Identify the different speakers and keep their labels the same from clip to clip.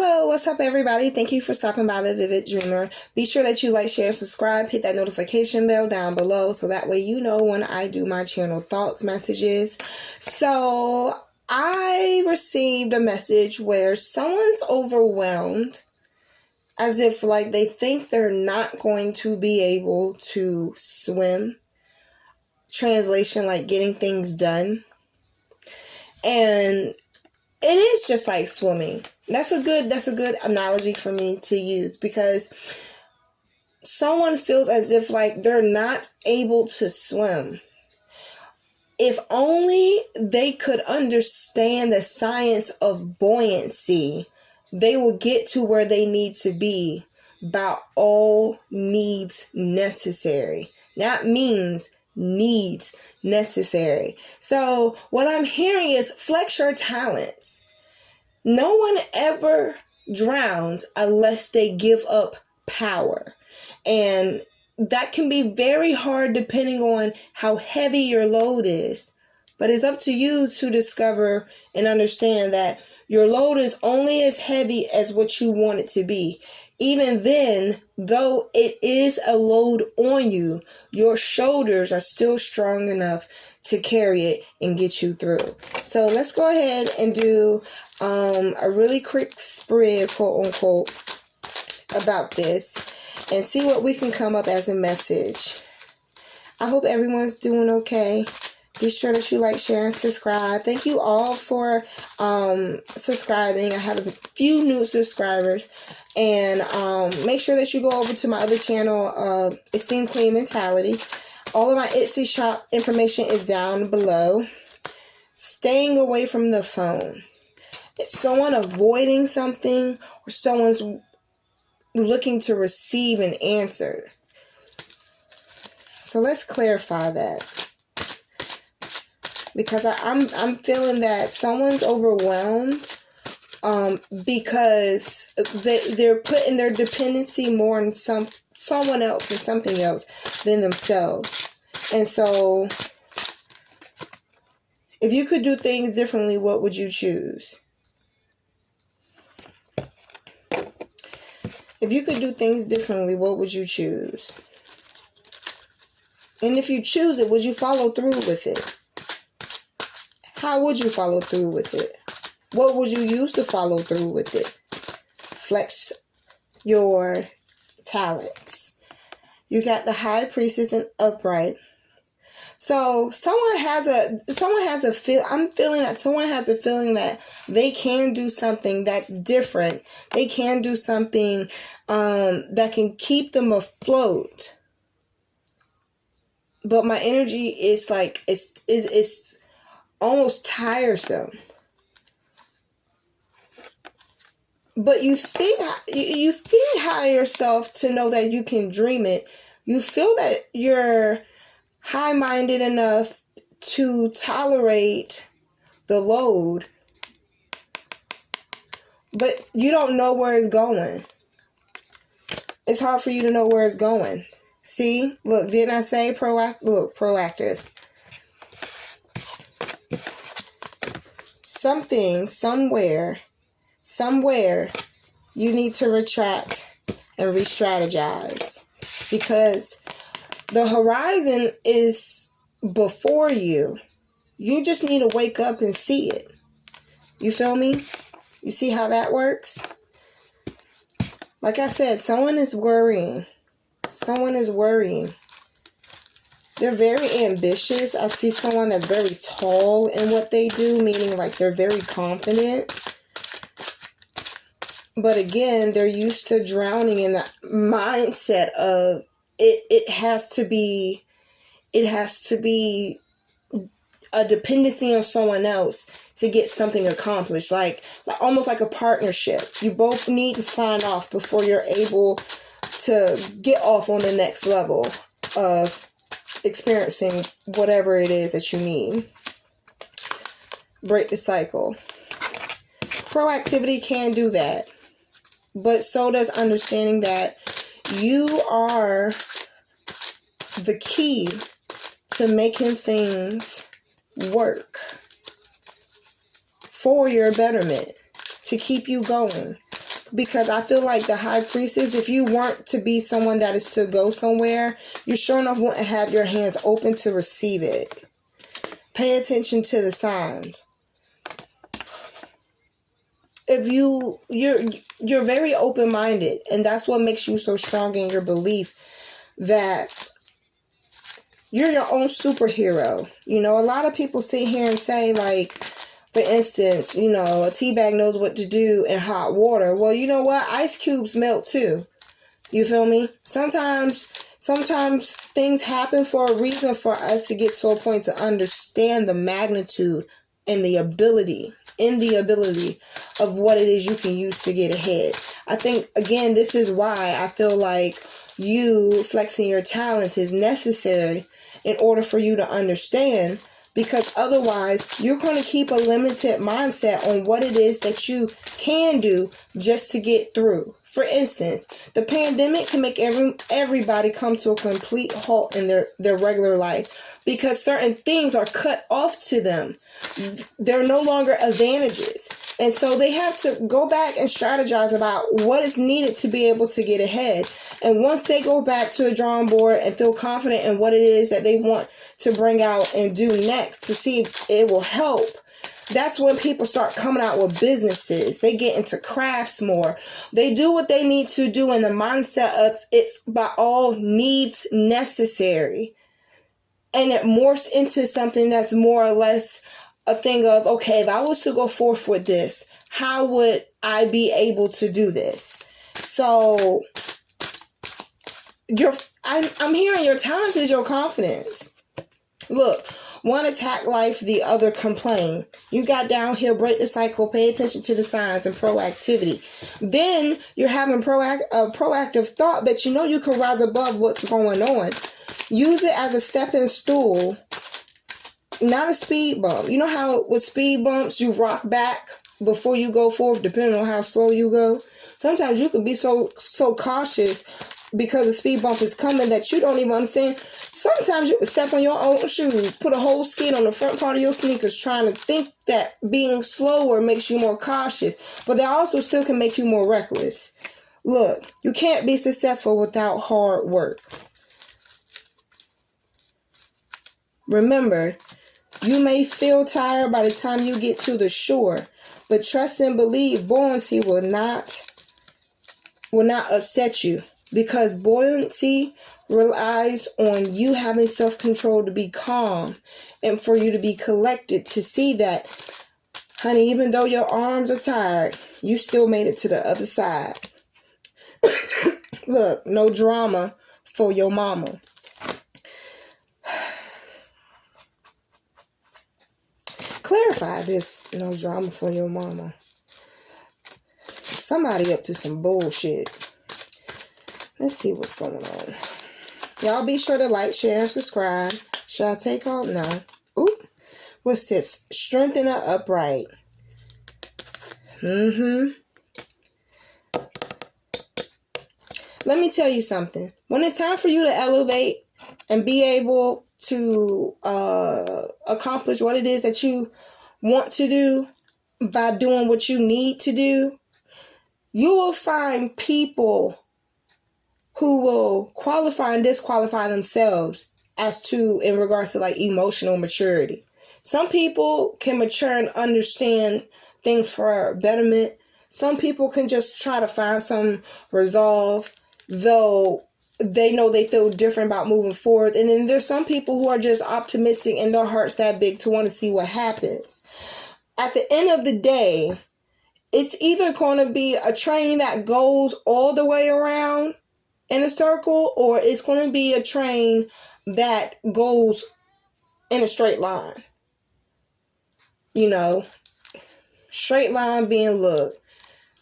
Speaker 1: Hello, what's up everybody? Thank you for stopping by The Vivid Dreamer. Be sure that you like, share, subscribe, hit that notification bell down below so that way you know when I do my channel thoughts messages. So I received a message where someone's overwhelmed as if like they think they're not going to be able to swim. Translation, like getting things done. And it is just like swimming. That's a good analogy for me to use, because someone feels as if like they're not able to swim. If only they could understand the science of buoyancy, they will get to where they need to be by all needs necessary. That means needs necessary. So what I'm hearing is flex your talents. No one ever drowns unless they give up power. And that can be very hard depending on how heavy your load is. But it's up to you to discover and understand that your load is only as heavy as what you want it to be. Even then, though it is a load on you, your shoulders are still strong enough to carry it and get you through. So let's go ahead and do a really quick spread, quote unquote, about this and see what we can come up as a message. I hope everyone's doing okay. Be sure that you like, share, and subscribe. Thank you all for subscribing. I have a few new subscribers. And make sure that you go over to my other channel, Esteemed Queen Mentality. All of my Etsy shop information is down below. Staying away from the phone. It's someone avoiding something or someone's looking to receive an answer. So let's clarify that. Because I'm feeling that someone's overwhelmed because they're putting their dependency more on someone else and something else than themselves. And so if you could do things differently, what would you choose? If you could do things differently, what would you choose? And if you choose it, would you follow through with it? How would you follow through with it? What would you use to follow through with it? Flex your talents. You got the High Priestess and Upright. So I'm feeling that someone has a feeling that they can do something that's different. They can do something that can keep them afloat. But my energy is like it's almost tiresome. But you think high yourself to know that you can dream it. You feel that you're high-minded enough to tolerate the load, but you don't know where it's going. It's hard for you to know where it's going. See? Look, didn't I say proactive? Look, proactive. Something, somewhere, you need to retract and re-strategize, because the horizon is before you. You just need to wake up and see it. You feel me? You see how that works? Like I said, someone is worrying. Someone is worrying. They're very ambitious. I see someone that's very tall in what they do, meaning like they're very confident. But again, they're used to drowning in the mindset of it has to be a dependency on someone else to get something accomplished. Like almost like a partnership. You both need to sign off before you're able to get off on the next level of experiencing whatever it is that you need. Break the cycle. Proactivity can do that. But so does understanding that you are the key to making things work for your betterment, to keep you going. Because I feel like the high priestess, if you weren't to be someone that is to go somewhere, you sure enough wouldn't have your hands open to receive it. Pay attention to the signs. If you're very open-minded, and that's what makes you so strong in your belief that you're your own superhero. You know, a lot of people sit here and say, like, for instance, you know, a tea bag knows what to do in hot water. Well, you know what? Ice cubes melt too. You feel me? Sometimes things happen for a reason, for us to get to a point to understand the magnitude and the ability of what it is you can use to get ahead. I think, again, this is why I feel like you flexing your talents is necessary in order for you to understand, because otherwise you're going to keep a limited mindset on what it is that you can do just to get through. For instance, the pandemic can make everybody come to a complete halt in their regular life, because certain things are cut off to them. They're no longer advantages. And so they have to go back and strategize about what is needed to be able to get ahead. And once they go back to the drawing board and feel confident in what it is that they want to bring out and do next to see if it will help, that's when people start coming out with businesses. They get into crafts more. They do what they need to do in the mindset of it's by all needs necessary. And it morphs into something that's more or less a thing of, okay, if I was to go forth with this, how would I be able to do this? So I'm hearing your talents is your confidence. Look, one attack life, the other complain. You got down here, break the cycle, pay attention to the signs and proactivity. Then you're having proactive thought that you know you can rise above what's going on. Use it as a stepping stool, not a speed bump. You know how with speed bumps, you rock back before you go forward, depending on how slow you go? Sometimes you can be so cautious because the speed bump is coming that you don't even understand. Sometimes you step on your own shoes, put a whole skid on the front part of your sneakers, trying to think that being slower makes you more cautious, but that also still can make you more reckless. Look, you can't be successful without hard work. Remember, you may feel tired by the time you get to the shore, but trust and believe buoyancy will not upset you, because buoyancy relies on you having self-control to be calm and for you to be collected, to see that, honey, even though your arms are tired, you still made it to the other side. Look, no drama for your mama. Clarify this, no drama for your mama. Somebody up to some bullshit. Let's see what's going on. Y'all be sure to like, share, and subscribe. Should I take all? No. Oop. What's this? Strengthen the upright. Let me tell you something. When it's time for you to elevate and be able to accomplish what it is that you want to do by doing what you need to do, you will find people who will qualify and disqualify themselves as to, in regards to like emotional maturity. Some people can mature and understand things for betterment. Some people can just try to find some resolve, though they know they feel different about moving forward. And then there's some people who are just optimistic and their heart's that big to want to see what happens. At the end of the day, it's either going to be a train that goes all the way around in a circle, or it's going to be a train that goes in a straight line. You know, straight line being, look,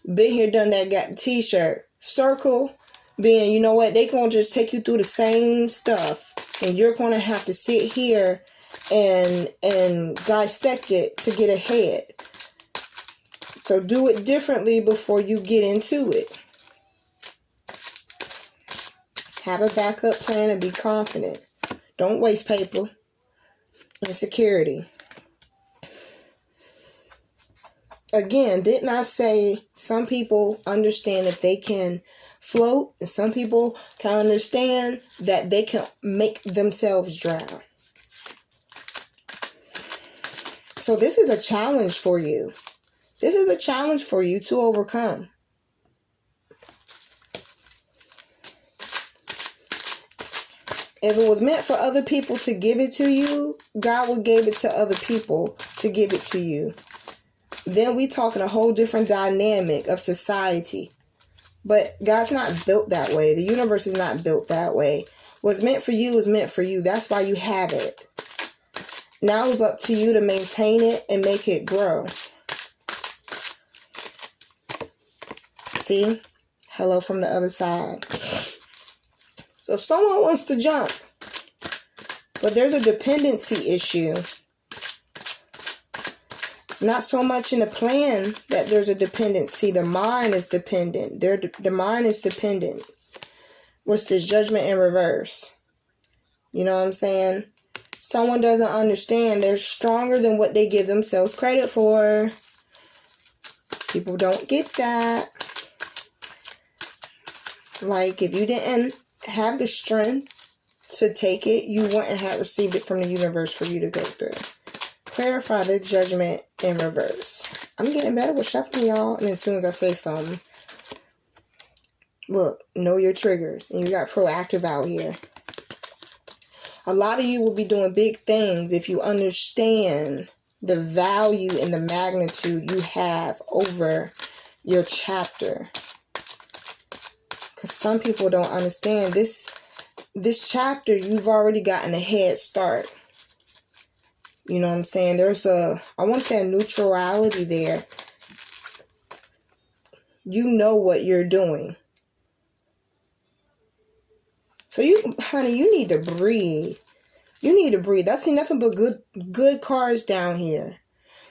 Speaker 1: been here, done that, got the t-shirt. Circle being, you know what, they going to just take you through the same stuff, and you're going to have to sit here and dissect it to get ahead. So do it differently before you get into it. Have a backup plan and be confident. Don't waste paper. Insecurity. Again, didn't I say some people understand if they can float, and some people can understand that they can make themselves drown? So this is a challenge for you. This is a challenge for you to overcome. If it was meant for other people to give it to you, God would give it to other people to give it to you. Then we talking a whole different dynamic of society. But God's not built that way. The universe is not built that way. What's meant for you is meant for you. That's why you have it. Now it's up to you to maintain it and make it grow. See? Hello from the other side. So if someone wants to jump, but there's a dependency issue. It's not so much in the plan that there's a dependency. The mind is dependent. The mind is dependent. What's this? Judgment in reverse. You know what I'm saying? Someone doesn't understand. They're stronger than what they give themselves credit for. People don't get that. Like, if you didn't have the strength to take it, you wouldn't have received it from the universe for you to go through. Clarify the judgment in reverse. I'm getting better with shuffling, y'all. And as soon as I say something, look, know your triggers. And you got proactive out here. A lot of you will be doing big things if you understand the value and the magnitude you have over your chapter. Because some people don't understand this chapter. You've already gotten a head start. You know what I'm saying? There's I want to say a neutrality there. You know what you're doing. So honey, you need to breathe. You need to breathe. I see nothing but good cards down here.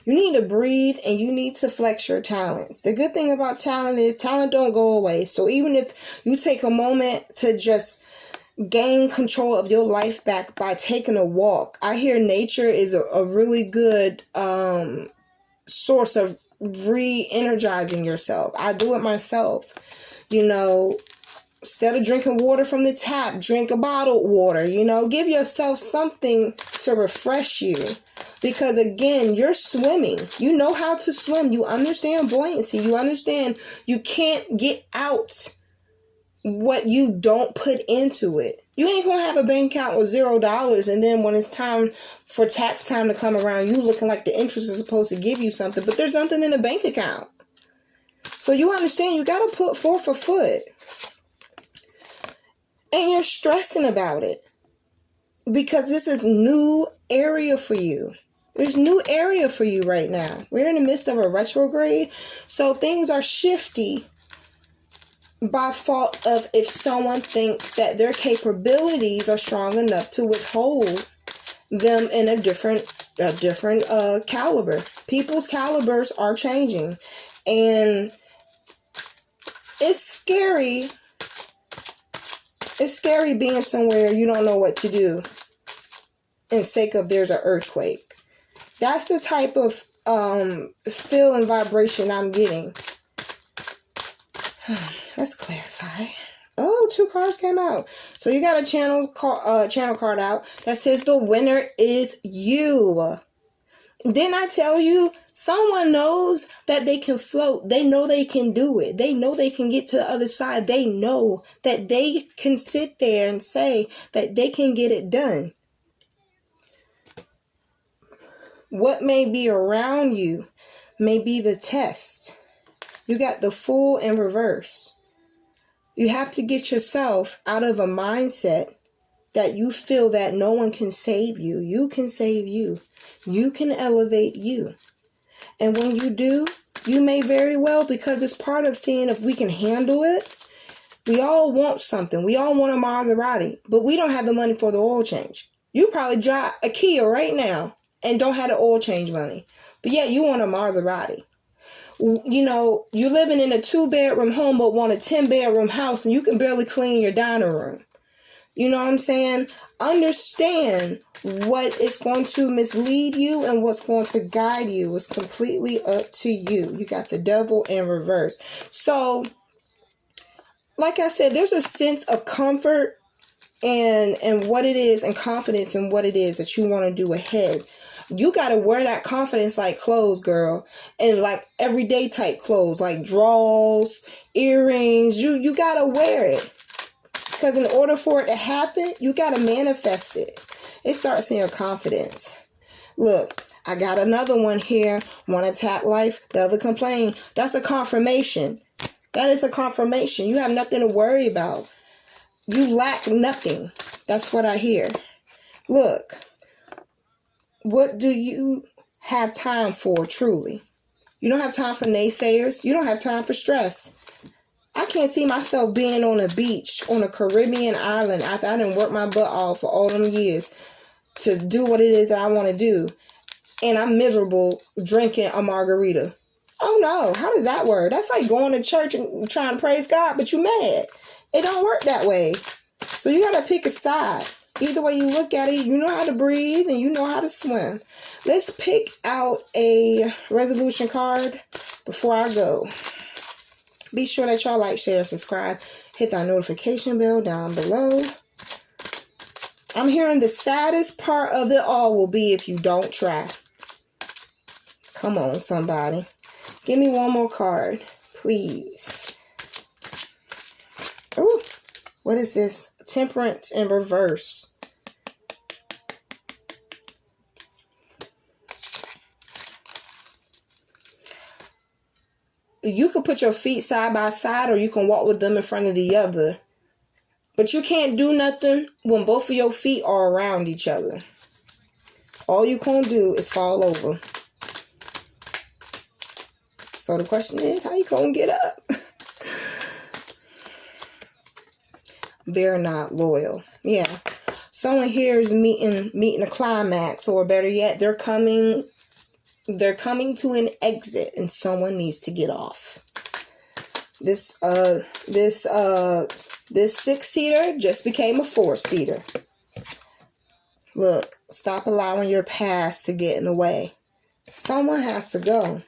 Speaker 1: You need to breathe and you need to flex your talents. The good thing about talent is talent don't go away. So even if you take a moment to just gain control of your life back by taking a walk. I hear nature is a really good source of re-energizing yourself. I do it myself. You know, instead of drinking water from the tap, drink a bottled water. You know, give yourself something to refresh you. Because again, you're swimming. You know how to swim. You understand buoyancy. You understand you can't get out what you don't put into it. You ain't gonna have a bank account with $0, and then when it's time for tax time to come around, you looking like the interest is supposed to give you something, but there's nothing in the bank account. So you understand you gotta put forth a foot. And you're stressing about it. Because this is new area for you. There's new area for you right now. We're in the midst of a retrograde, so things are shifty. By fault of if someone thinks that their capabilities are strong enough to withhold them in a different caliber. People's calibers are changing, and it's scary. It's scary being somewhere you don't know what to do in sake of there's an earthquake. That's the type of feel and vibration I'm getting. Let's clarify. Oh, 2 cards came out. So you got a channel card out that says the winner is you. Didn't I tell you? Someone knows that they can float. They know they can do it. They know they can get to the other side. They know that they can sit there and say that they can get it done. What may be around you may be the test. You got the Fool in reverse. You have to get yourself out of a mindset that you feel that no one can save you. You can save you. You can elevate you. And when you do, you may very well, because it's part of seeing if we can handle it. We all want something. We all want a Maserati, but we don't have the money for the oil change. You probably drive a Kia right now and don't have the oil change money, but yet you want a Maserati. You know, you're living in a 2-bedroom home but want a 10-bedroom house and you can barely clean your dining room. You know what I'm saying? Understand what is going to mislead you and what's going to guide you is completely up to you. You got the devil in reverse. So, like I said, there's a sense of comfort and what it is and confidence in what it is that you want to do ahead. You got to wear that confidence like clothes, girl. And like everyday type clothes, like drawers, earrings. You got to wear it. Because in order for it to happen, you got to manifest it. It starts in your confidence. Look, I got another one here. One attack life, the other complain. That's a confirmation. That is a confirmation. You have nothing to worry about. You lack nothing. That's what I hear. Look, what do you have time for truly? You don't have time for naysayers. You don't have time for stress. I can't see myself being on a beach on a Caribbean island after I done worked my butt off for all them years to do what it is that I want to do. And I'm miserable drinking a margarita. Oh no, how does that work? That's like going to church and trying to praise God, but you mad. It don't work that way. So you got to pick a side. Either way you look at it, you know how to breathe and you know how to swim. Let's pick out a resolution card before I go. Be sure that y'all like, share, subscribe. Hit that notification bell down below. I'm hearing the saddest part of it all will be if you don't try. Come on, somebody. Give me one more card, please. Oh, what is this? Temperance in reverse. You can put your feet side by side or you can walk with them in front of the other. But you can't do nothing when both of your feet are around each other. All you can do is fall over. So the question is, how you gonna get up? They're not loyal. Yeah. Someone here is meeting a climax, or better yet, they're coming to an exit and someone needs to get off. This 6-seater just became a 4-seater. Look, stop allowing your past to get in the way. Someone has to go.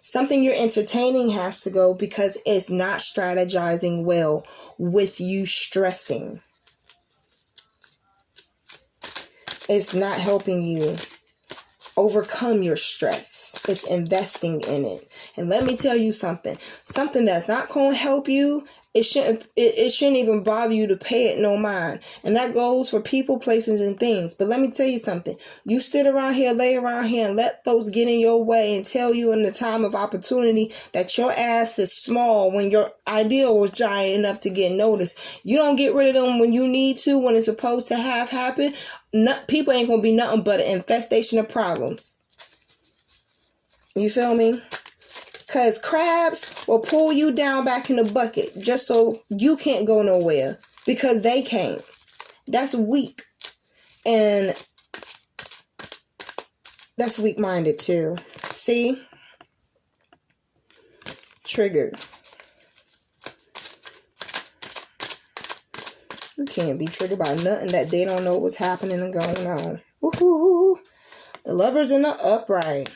Speaker 1: Something you're entertaining has to go because it's not strategizing well with you stressing. It's not helping you overcome your stress. It's investing in it. And let me tell you something that's not going to help you. It shouldn't even bother you to pay it no mind. And that goes for people, places, and things. But let me tell you something. You sit around here, lay around here, and let folks get in your way and tell you in the time of opportunity that your ass is small when your ideal was giant enough to get noticed. You don't get rid of them when you need to, when it's supposed to have happened. People ain't going to be nothing but an infestation of problems. You feel me? Because crabs will pull you down back in the bucket just so you can't go nowhere because they can't. That's weak. And that's weak-minded too. See? Triggered. You can't be triggered by nothing that they don't know what's happening and going on. Woohoo! The Lovers in the upright.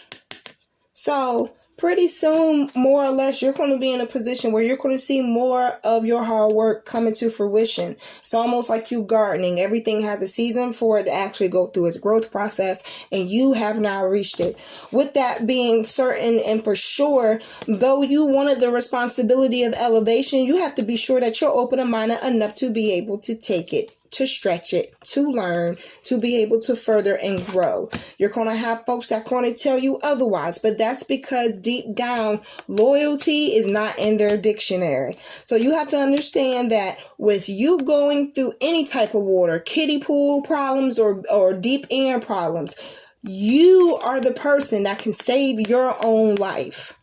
Speaker 1: So pretty soon, more or less, you're going to be in a position where you're going to see more of your hard work coming to fruition. It's almost like you gardening. Everything has a season for it to actually go through its growth process, and you have now reached it. With that being certain and for sure, though you wanted the responsibility of elevation, you have to be sure that you're open-minded enough to be able to take it, to stretch it, to learn, to be able to further and grow. You're going to have folks that are going to tell you otherwise, but that's because deep down, loyalty is not in their dictionary. So you have to understand that with you going through any type of water, kiddie pool problems or deep end problems, you are the person that can save your own life.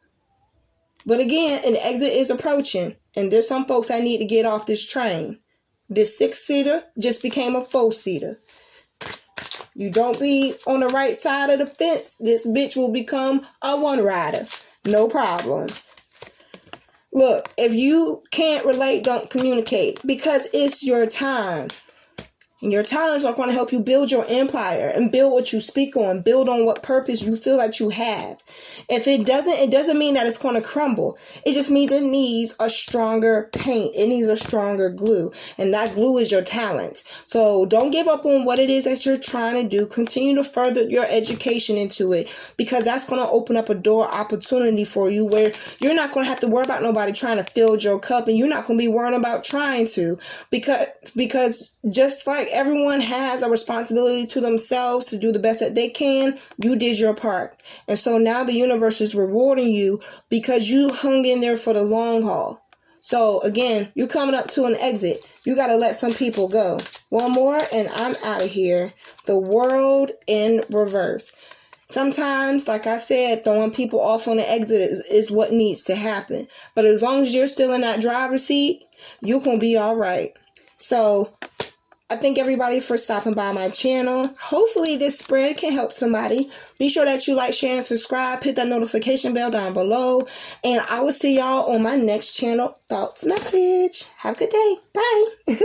Speaker 1: But again, an exit is approaching, and there's some folks that need to get off this train. This 6-seater just became a 4-seater. You don't be on the right side of the fence, this bitch will become a 1-rider. No problem. Look, if you can't relate, don't communicate because it's your time. And your talents are going to help you build your empire and build what you speak on, build on what purpose you feel that you have. If it doesn't mean that it's going to crumble. It just means it needs a stronger paint. It needs a stronger glue. And that glue is your talents. So don't give up on what it is that you're trying to do. Continue to further your education into it, because that's going to open up a door opportunity for you where you're not going to have to worry about nobody trying to fill your cup, and you're not going to be worrying about trying to, because just like everyone has a responsibility to themselves to do the best that they can, you did your part. And so now the universe is rewarding you because you hung in there for the long haul. So again, you're coming up to an exit. You got to let some people go. One more and I'm out of here. The world in reverse. Sometimes, like I said, throwing people off on the exit is what needs to happen. But as long as you're still in that driver's seat, you're going to be all right. So I thank everybody for stopping by my channel. Hopefully this spread can help somebody. Be sure that you like, share, and subscribe. Hit that notification bell down below. And I will see y'all on my next channel thoughts message. Have a good day. Bye.